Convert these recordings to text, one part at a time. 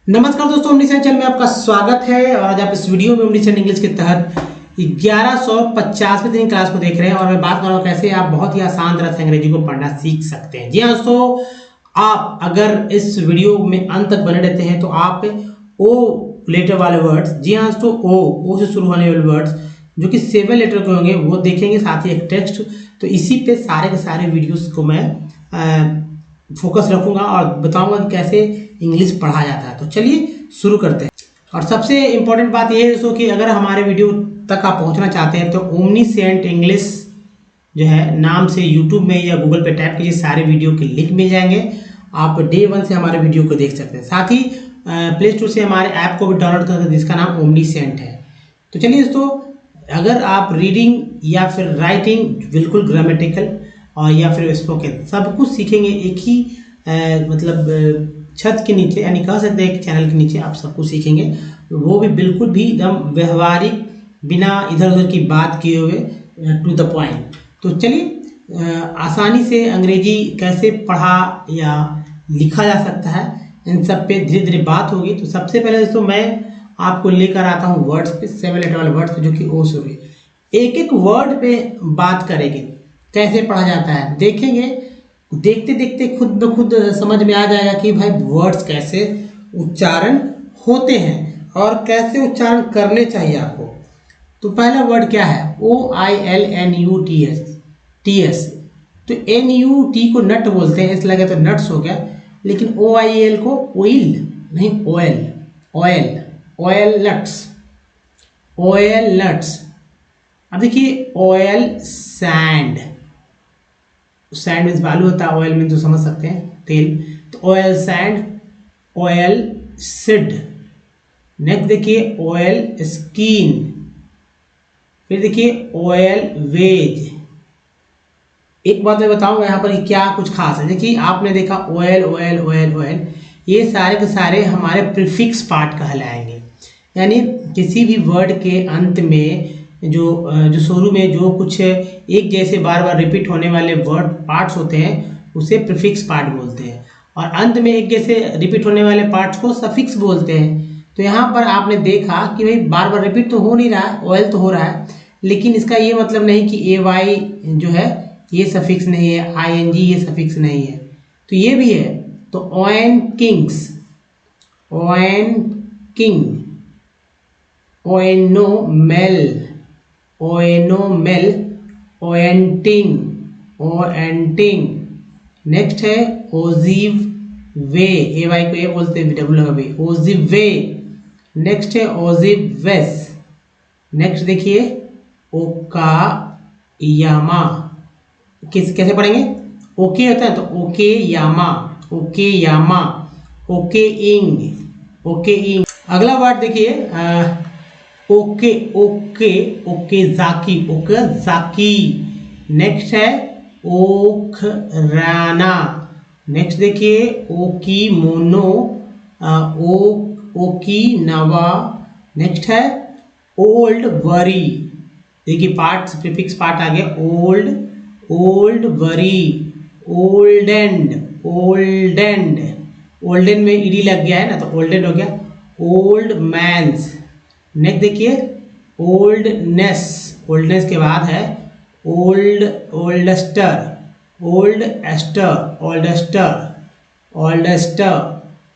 नमस्कार दोस्तों, omniscient channel में आपका स्वागत है। और आज आप इस वीडियो में ओमनीसेंट इंग्लिश के तहत 1150वें दिन क्लास को देख रहे हैं और मैं बात कर रहा हूँ कैसे आप बहुत ही आसान तरह से अंग्रेजी को पढ़ना सीख सकते हैं। जी हाँ दोस्तों, आप अगर इस वीडियो में अंत तक बने रहते हैं तो आप ओ लेटर वाले वर्ड्स, जी हाँ दोस्तों, ओ से शुरू होने वाले वर्ड्स जो कि 7 लेटर के होंगे वो देखेंगे, साथ ही एक टेक्स्ट। तो इसी पे सारे के सारे वीडियोस को मैं फोकस रखूंगा और बताऊंगा कि कैसे इंग्लिश पढ़ा जाता है। तो चलिए शुरू करते हैं। और सबसे इंपॉर्टेंट बात यह है दोस्तों कि अगर हमारे वीडियो तक आप पहुंचना चाहते हैं तो ओमनीसेंट इंग्लिश जो है नाम से यूट्यूब में या गूगल पे टैप कीजिए, सारे वीडियो के लिंक मिल जाएंगे। आप डे 1 से हमारे वीडियो को देख सकते हैं। साथ ही प्ले स्टोर से हमारे ऐप को भी डाउनलोड कर सकते हैं जिसका नाम ओमनीसेंट है। तो चलिए दोस्तों, अगर आप रीडिंग या फिर राइटिंग बिल्कुल ग्रामेटिकल और या फिर स्पोकन सब कुछ सीखेंगे एक ही छत के नीचे, यानी कह सकते हैं एक चैनल के नीचे आप सब कुछ सीखेंगे, वो भी बिल्कुल भी एकदम व्यवहारिक, बिना इधर उधर की बात किए हुए, टू द पॉइंट। तो चलिए आसानी से अंग्रेजी कैसे पढ़ा या लिखा जा सकता है इन सब पे धीरे धीरे बात होगी। तो सबसे पहले दोस्तों मैं आपको लेकर आता हूँ वर्ड्स पे, 7 लेटर वाले वर्ड्स पे जो कि ओ से हुए। एक एक वर्ड पे बात करेंगे, कैसे पढ़ा जाता है देखेंगे। देखते देखते खुद ब खुद समझ में आ जाएगा कि भाई वर्ड्स कैसे उच्चारण होते हैं और कैसे उच्चारण करने चाहिए आपको। तो पहला वर्ड क्या है? OILNUTS। तो NUT को नट बोलते हैं, इसलिए लगे तो नट्स हो गया, लेकिन OIL को ऑयल नहीं, ऑयल नट्स। अब देखिए ऑयल सैंड मीन्स बालू होता है, ऑयल मीन्स तो समझ सकते हैं तेल। तो oil sand, oil seed. Next देखिए ऑयल स्किन, फिर देखिए ऑयल वेज। एक बात मैं बताऊंगा यहाँ पर क्या कुछ खास है। देखिए आपने देखा ऑयल, ये सारे के सारे हमारे प्रीफिक्स पार्ट कहलाएंगे, यानी किसी भी वर्ड के अंत में जो शुरू में जो कुछ एक जैसे बार बार रिपीट होने वाले वर्ड पार्ट्स होते हैं उसे प्रीफिक्स पार्ट बोलते हैं, और अंत में एक जैसे रिपीट होने वाले पार्ट्स को सफिक्स बोलते हैं। तो यहाँ पर आपने देखा कि भाई बार बार रिपीट तो हो नहीं रहा है, ऑयल तो हो रहा है, लेकिन इसका ये मतलब नहीं कि AY जो है ये सफिक्स नहीं है, ING ये सफिक्स नहीं है, तो ये भी है। तो ON किंग, ओएनोमेल, ओएंटिंग। नेक्स्ट है ओजिव वे, AY को ए बोलते हैं, डब्ल्यू वे, ओजिव वे। नेक्स्ट है ओजिव वेस। नेक्स्ट देखिए ओकायामा। कैसे पढ़ेंगे? ओके होता है तो ओके यामा, ओके इंग। अगला वर्ड देखिए ओके जाकी। नेक्स्ट है ओखराना। नेक्स्ट देखिए ओकीमोनो, ओकीनावा। नेक्स्ट है ओल्ड वरी। देखिए पार्ट्स, प्रीफिक्स पार्ट आ गया। ओल्ड वरी, ओल्डेंड में ईडी लग गया है ना, तो ओल्डेंड हो गया। Old man's. नेक्स्ट देखिए ओल्डनेस के बाद है ओल्डस्टर,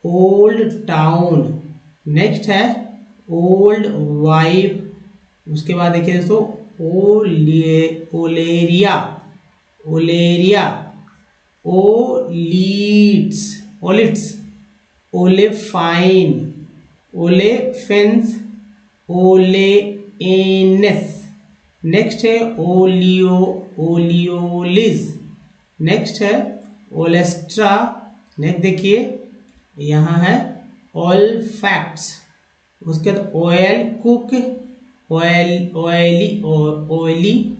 ओल्ड टाउन। नेक्स्ट है ओल्ड वाइफ। उसके बाद देखिए दोस्तों ओलेरिया, ओलेफाइन, ओलेफेंस, ओलेनेस। नेक्स्ट है ओलियोलिस। नेक्स्ट है ओलेस्ट्रा। नेक्स्ट देखिए यहाँ है ओलफैक्ट्स। उसके बाद ऑयल कुक,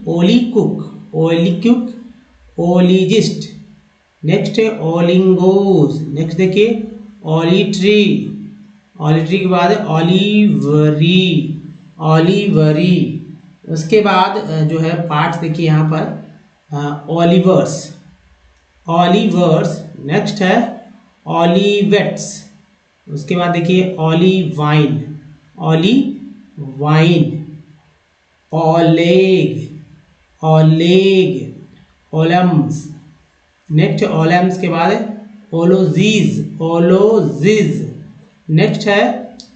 ओली कुक, ओलिजिस्ट। नेक्स्ट है ओलिंगोस। नेक्स्ट देखिए ओलिट्री के बाद है ओलिवरी। उसके बाद जो है पार्ट्स देखिए यहाँ पर ओलिवर्स। नेक्स्ट है ओलिवेट्स, उसके बाद देखिए ऑलिवाइन, ऑलिवाइन, ओलेग, ओलेग, ओलम्स। नेक्स्ट ओलम्स के बाद है ओलोजीज, ओलोजिज। नेक्स्ट है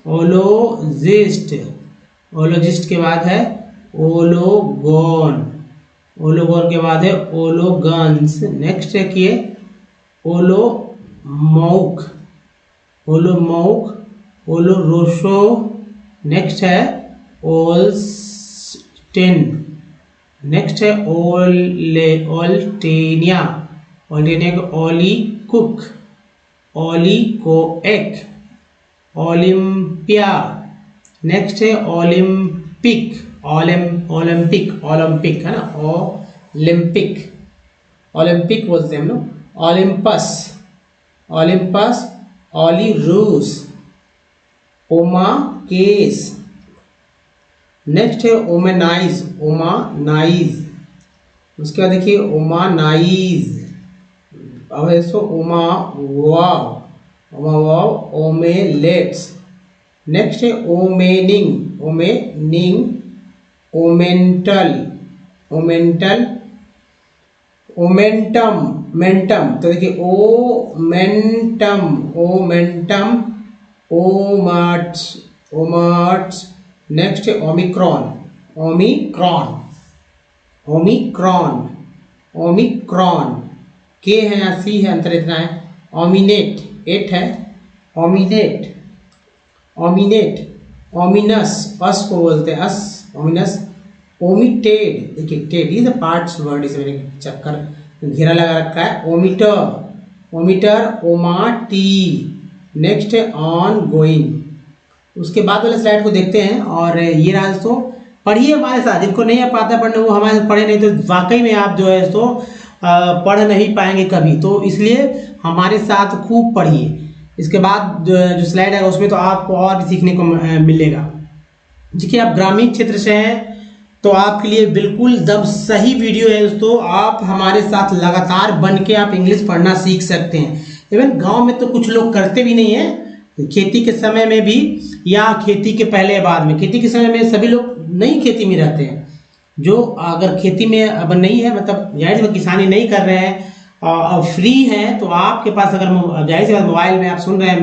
ओलोजिस्ट, ओलोजिस्ट के बाद है ओलोगोन, ओलोगोन के बाद है ओलोगन्स। नेक्स्ट देखिए ओलोमौक, ओलोमौक, ओलोरोशो। नेक्स्ट है ओल्स्टेन। नेक्स्ट है ओल्टेनिया, ओल्टेनिया के ओलीकुक, ओलीकोएक, ओलिम्पिया। नेक्स्ट है ओलिम्पिक, ओलंपिक, ओलंपिक है ना, ओलंपिक, ओलंपिक बोलते हैं हम लोग। ओलिम्पस, ओलिम्पस, ओलीरूस, ओमाकेस। नेक्स्ट है ओमेनाइज, ओमानाइज। उसके बाद देखिए ओमानाइज। अब है इसको ओमावाव, ओमावाव, ओमेलेट्स। नेक्स्ट है ओमेनिंग, ओमेनिंग, ओमेंटल, ओमेंटल, ओमेंटम, मेंटम। तो देखिए ओमेंटम, ओमेंटम, ओमार्ट्स, ओमार्ट्स। नेक्स्ट है ओमिक्रॉन, ओमिक्रॉन, ओमिक्रॉन, ओमिक्रॉन। के है या सी है, अंतर इतना है। ओमिनेट, एट है, ओमिनेट, ओमिनेट, ओमिनस, अस को बोलते हैं अस, ओमिनस। ओमिटेड, देखिए टेड, ये पार्ट्स वर्ड, इसे मैंने चक्कर घेरा लगा रखा है। ओमीटर, ओमीटर, ओमाटी। नेक्स्ट है ऑन गोइंग। उसके बाद वाले स्लाइड को देखते हैं। और ये रहा दोस्तों, पढ़िए हमारे साथ, जिनको नहीं आ पाता पढ़ने वो हमारे साथ पढ़े, नहीं तो वाकई में आप जो है तो पढ़ नहीं पाएंगे कभी। तो इसलिए हमारे साथ खूब पढ़िए। इसके बाद जो स्लाइड है उसमें तो आपको और भी सीखने को मिलेगा। देखिए आप ग्रामीण क्षेत्र से हैं तो आपके लिए बिल्कुल दम सही वीडियो है दोस्तों। आप हमारे साथ लगातार बन के आप इंग्लिश पढ़ना सीख सकते हैं। इवन गांव में तो कुछ लोग करते भी नहीं है, खेती के समय में भी या खेती के पहले बाद में। खेती के समय में सभी लोग नहीं खेती में रहते हैं। जो अगर खेती में अब नहीं है, मतलब जाहिर सी किसानी नहीं कर रहे हैं और फ्री हैं, तो आपके पास अगर जाहिर सी बात मोबाइल में आप सुन रहे हैं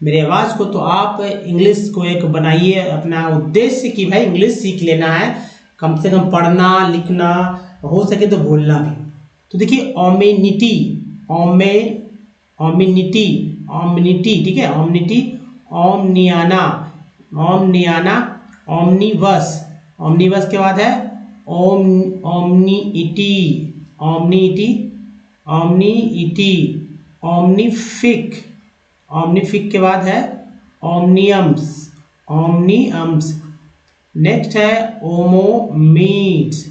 मेरे आवाज़ को, तो आप इंग्लिश को एक बनाइए अपना उद्देश्य कि भाई इंग्लिश सीख लेना है, कम से कम पढ़ना लिखना, हो सके तो बोलना भी। तो देखिए ओमेनिटी, ओमिनिटी, ओमिनिटी, ठीक है, ओमिनिटी, ओमनियाना, ओमनियाना, ओमनीवर्स, ओमनीवर्स के बाद है ओमनीइटी, ओमनीइटी, ओमनीइटी, ओमनीफिक, ओमनीफिक के बाद है ओमनियम्स, ओमनियम्स। नेक्स्ट है ओमोमीड्स,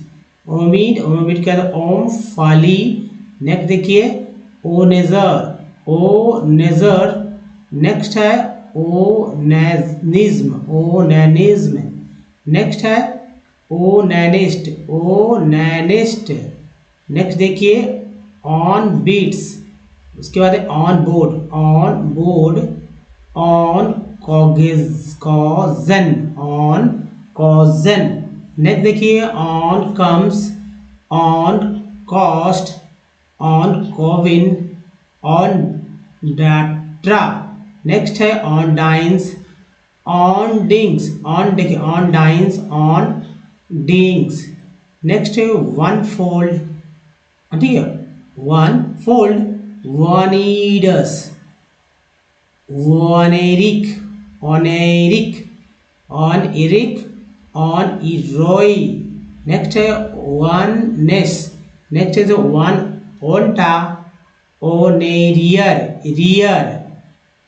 ओमीड, ओमोमीड के बाद ओम फाली। नेक्स्ट देखिए ओनेजर, ओनेजर। नेक्स्ट है ओनैनिज्म, ओनैनिज्म। नेक्स्ट है ओनैनिस्ट, ओनैनिस्ट। नेक्स्ट देखिए ऑन बीट्स। उसके बाद है on board, on board, on कॉजन, ऑन कॉजन। नेक्स्ट देखिए on comes, on cost, on कोविन, ऑन डाट्रा। नेक्स्ट है ऑन डाइंस, ऑन डिंग्स, ऑन देखिए ऑन डाइंस, ऑन डिंग्स। नेक्स्ट है वन फोल्ड, ठीक है, वन फोल्ड, वनीडस, वनेरिक, ओनेरिक, ऑन इरिक, ऑन इरोई। नेक्स्ट है वन नेस। नेक्स्ट है वन ओल्टा, ओनेरियर, रियर,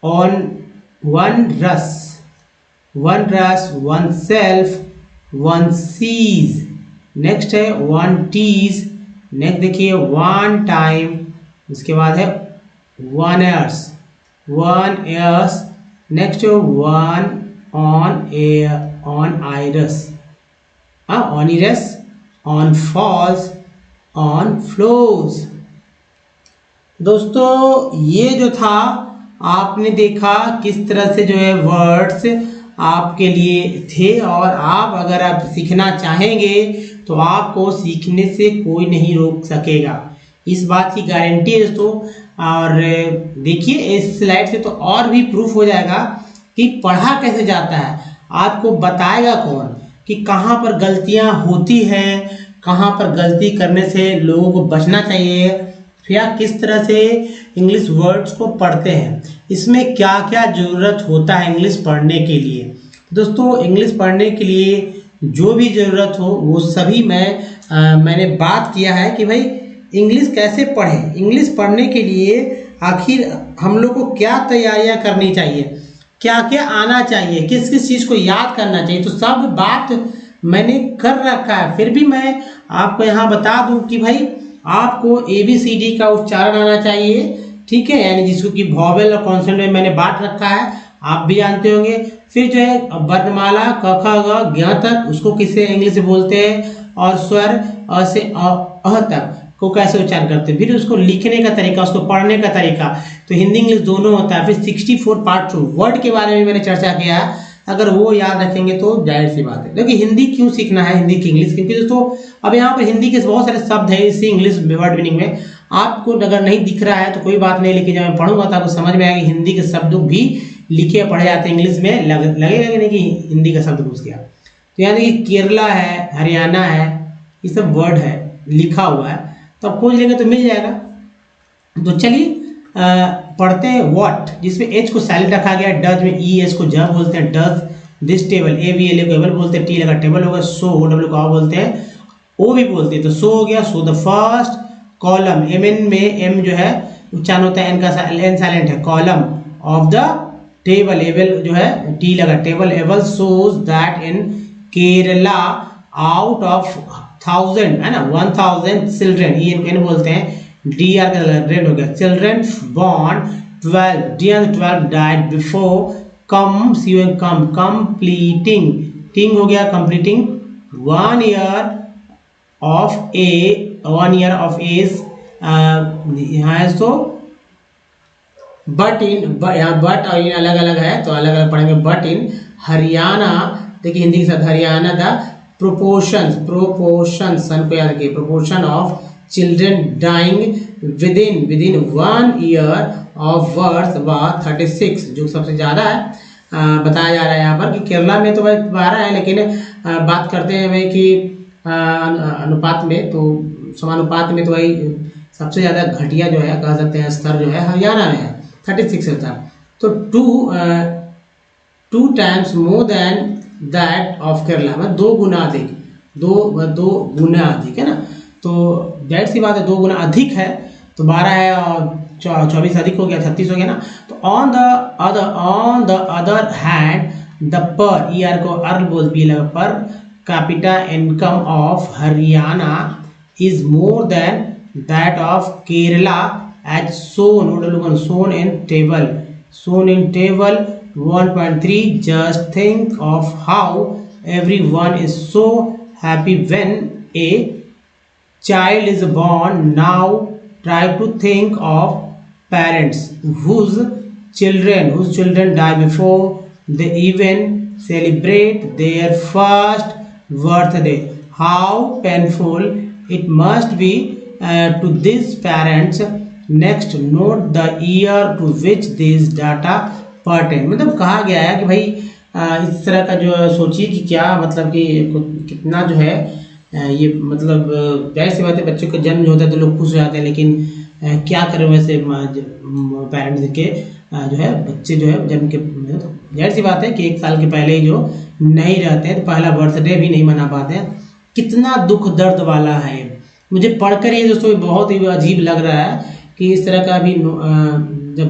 ऑन वन रस, onerous, oneself, one सीज। नेक्स्ट है वन टीज। नेक्स्ट देखिए वन टाइम। उसके बाद है one years, one years. Next one on air, on आइरस, ऑन इरस, ऑन फॉल्स, ऑन फ्लोज। दोस्तों ये जो था आपने देखा किस तरह से जो है वर्ड्स आपके लिए थे, और आप अगर आप सीखना चाहेंगे तो आपको सीखने से कोई नहीं रोक सकेगा, इस बात की गारंटी है दोस्तों। और देखिए इस स्लाइड से तो और भी प्रूफ हो जाएगा कि पढ़ा कैसे जाता है। आपको बताएगा कौन कि कहाँ पर गलतियाँ होती हैं, कहाँ पर गलती करने से लोगों को बचना चाहिए, या किस तरह से इंग्लिश वर्ड्स को पढ़ते हैं, इसमें क्या क्या ज़रूरत होता है इंग्लिश पढ़ने के लिए। दोस्तों इंग्लिश पढ़ने के लिए जो भी ज़रूरत हो वो सभी मैंने बात किया है कि भाई इंग्लिश कैसे पढ़ें, इंग्लिश पढ़ने के लिए आखिर हम लोग को क्या तैयारियां करनी चाहिए, क्या क्या आना चाहिए, किस किस चीज़ को याद करना चाहिए, तो सब बात मैंने कर रखा है। फिर भी मैं आपको यहाँ बता दूं कि भाई आपको ABCD का उच्चारण आना चाहिए, ठीक है, यानी जिसको कि वॉवेल और कॉन्सोनेंट में मैंने बांट रखा है, आप भी जानते होंगे। फिर जो है वर्णमाला क ख ग ज्ञ तक उसको किसे इंग्लिश में बोलते हैं, और स्वर अ से अ तक को कैसे उच्चारण करते हैं। फिर उसको लिखने का तरीका, उसको पढ़ने का तरीका, तो हिंदी इंग्लिश दोनों होता है। फिर 64 पार्ट 2 वर्ड के बारे में मैंने चर्चा किया है, अगर वो याद रखेंगे तो जाहिर सी बात है। देखिए हिंदी क्यों सीखना है, हिंदी की इंग्लिश, क्योंकि दोस्तों अब यहाँ पर हिंदी के बहुत सारे शब्द हैं इसी इंग्लिश वर्ड मीनिंग में, आपको अगर नहीं दिख रहा है तो कोई बात नहीं, लेकिन जब मैं पढ़ूंगा तो आपको समझ में आएगा हिंदी के शब्द भी लिखे पढ़े जाते हैं इंग्लिश में, लगेगा कि नहीं कि हिंदी का शब्द घुस गया। तो यानी कि केरला है, हरियाणा है, ये सब वर्ड है लिखा हुआ है, तो आप खोज लेंगे तो मिल जाएगा। तो चलिए पढ़ते हैं व्हाट, जिसमें एच को साइलेंट रखा गया, डज में ई एस को ज बोलते हैं, does this table, A B L को एबल बोलते हैं, टी लगा टेबल होगा, सो ओ डब्ल्यू को बोलते हैं, ओ भी बोलते हैं, तो सो हो गया। So the first column, M N में एम जो है उच्चारण होता है, एन का एन साइलेंट है, column of the table, able जो है टी लगा table, able shows that in Kerala out of 1000 है ना 1000 चिल्ड्रेन, ई एन बोलते हैं, डी आर का रेड हो गया, चिल्ड्रेन बॉर्न 12, डी आर 12 डाइड बिफोर कम सी कम कंप्लीटिंग, टिंग हो गया completing 1 year of a 1 year of age, यहाँ है तो बट इन, यहाँ बट और इन अलग अलग है तो अलग अलग पढ़ेंगे। बट इन हरियाणा, देखिए हिंदी के साथ हरियाणा द प्रोपोर्शन सन को याद रखिए, proportion of children dying within 1 year of birth व 36, जो सबसे ज़्यादा है बताया जा रहा है यहाँ पर कि केरला में तो भाई 12 है, लेकिन बात करते हैं भाई कि अनुपात में, तो समानुपात में तो भाई सबसे ज़्यादा घटिया जो है कह सकते हैं स्तर जो है हरियाणा में है, 36 होता है, तो 2 times more than that of Kerala, में 2 गुना अधिक, 2 गुना अधिक है ना, तो जाहिर सी बात है 2 गुना अधिक है, तो 12 है और 24 अधिक हो गया 36 हो गया ना। तो on the other hand the पर, ई आर को अर्ल बोल भी लगा, per capita income of Haryana is more than that of Kerala as shown in table 1.3. Just think of how everyone is so happy when a child is born. Now try to think of parents whose children die before they even celebrate their first birthday. How painful it must be to these parents. Next note the year to which this data pertain, मतलब कहा गया है कि भाई इस तरह का जो सोचिए कि क्या मतलब कि कितना जो है ये मतलब जाहिर सी बात है बच्चों का जन्म जो होता है तो लोग खुश हो जाते हैं, लेकिन क्या करें वैसे पेरेंट्स के जो है बच्चे जो है जन्म के, तो जाहिर सी बात है कि 1 साल के पहले ही जो नहीं रहते हैं तो पहला बर्थडे भी नहीं मना पाते हैं। कितना दुख दर्द वाला है, मुझे पढ़कर ये दोस्तों बहुत ही अजीब लग रहा है कि इस तरह का भी जब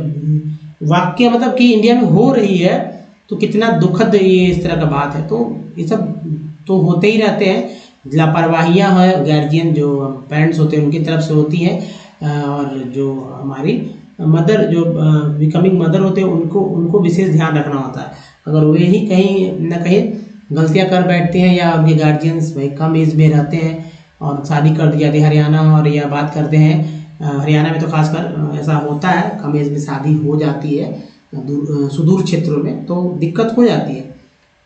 वाक्य मतलब कि इंडिया में हो रही है तो कितना दुखद ये इस तरह का बात है। तो ये सब तो होते ही रहते हैं, लापरवाहियाँ है गार्जियन जो पेरेंट्स होते हैं उनकी तरफ से होती है, और जो हमारी मदर जो बिकमिंग मदर होते हैं उनको विशेष ध्यान रखना होता है। अगर वे ही कहीं न कहीं गलतियाँ कर बैठते हैं या उनके गार्जियंस भाई कम एज में रहते हैं और शादी कर दी जाती है, हरियाणा और या बात करते हैं हरियाणा में तो खासकर ऐसा होता है, कम एज में शादी हो जाती है सुदूर क्षेत्रों में, तो दिक्कत हो जाती है।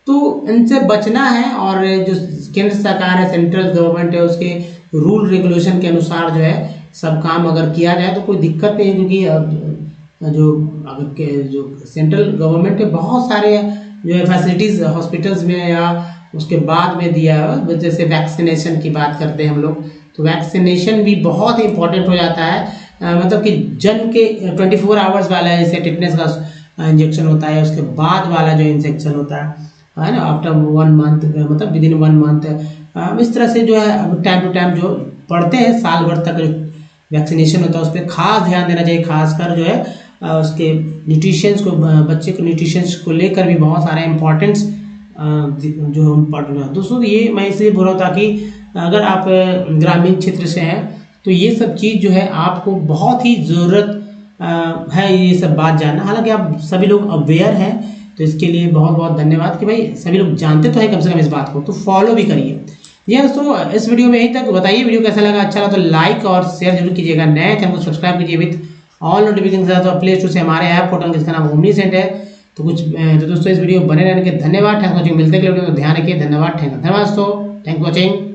तो इनसे बचना है, और जो केंद्र सरकार है, सेंट्रल गवर्नमेंट है, उसके रूल रेगुलेशन के अनुसार जो है सब काम अगर किया जाए तो कोई दिक्कत नहीं है। क्योंकि जो सेंट्रल गवर्नमेंट के बहुत सारे जो है फैसिलिटीज़ हॉस्पिटल्स में या उसके बाद में दिया है। जैसे वैक्सीनेशन की बात करते हैं हम लोग, तो वैक्सीनेशन भी बहुत ही इंपॉर्टेंट हो जाता है। मतलब कि जन्म के 24 आवर्स वाला जैसे टिटनेस का इंजेक्शन होता है, उसके बाद वाला जो इंजेक्शन होता है ना, आफ्टर 1 मंथ, मतलब विदिन 1 मंथ, इस तरह से जो है टाइम टू टाइम जो पढ़ते हैं साल भर तक वैक्सीनेशन होता है, उस पर खास ध्यान देना चाहिए। खासकर जो है उसके न्यूट्रिशंस को, बच्चे को न्यूट्रिशंस को लेकर भी बहुत सारे इंपॉर्टेंट्स जो हम पढ़ रहे हैं। दोस्तों ये मैं इसलिए बोल रहा हूँ ताकि अगर आप ग्रामीण क्षेत्र से हैं तो ये सब चीज़ जो है आपको बहुत ही ज़रूरत है ये सब बात जानना। हालांकि आप सभी लोग अवेयर हैं, तो इसके लिए बहुत बहुत धन्यवाद कि भाई सभी लोग जानते तो हैं कम से कम इस बात को, तो फॉलो भी करिए। जी दोस्तों, इस वीडियो में यहीं तक। बताइए वीडियो कैसा लगा, अच्छा लगा तो लाइक और शेयर जरूर कीजिएगा। नए चैनल को सब्सक्राइब कीजिए विथ ऑल नोटिफिकेशन के साथ। तो प्ले स्टोर से हमारे ऐप पोर्टल जिसका नाम ओमनी सेंट है। तो दोस्तों इस वीडियो बने रहने के धन्यवाद। Thank watching. मिलते हैं वीडियो में, ध्यान रखिए। धन्यवाद। थैंक यू दोस्तों, थैंक वॉचिंग।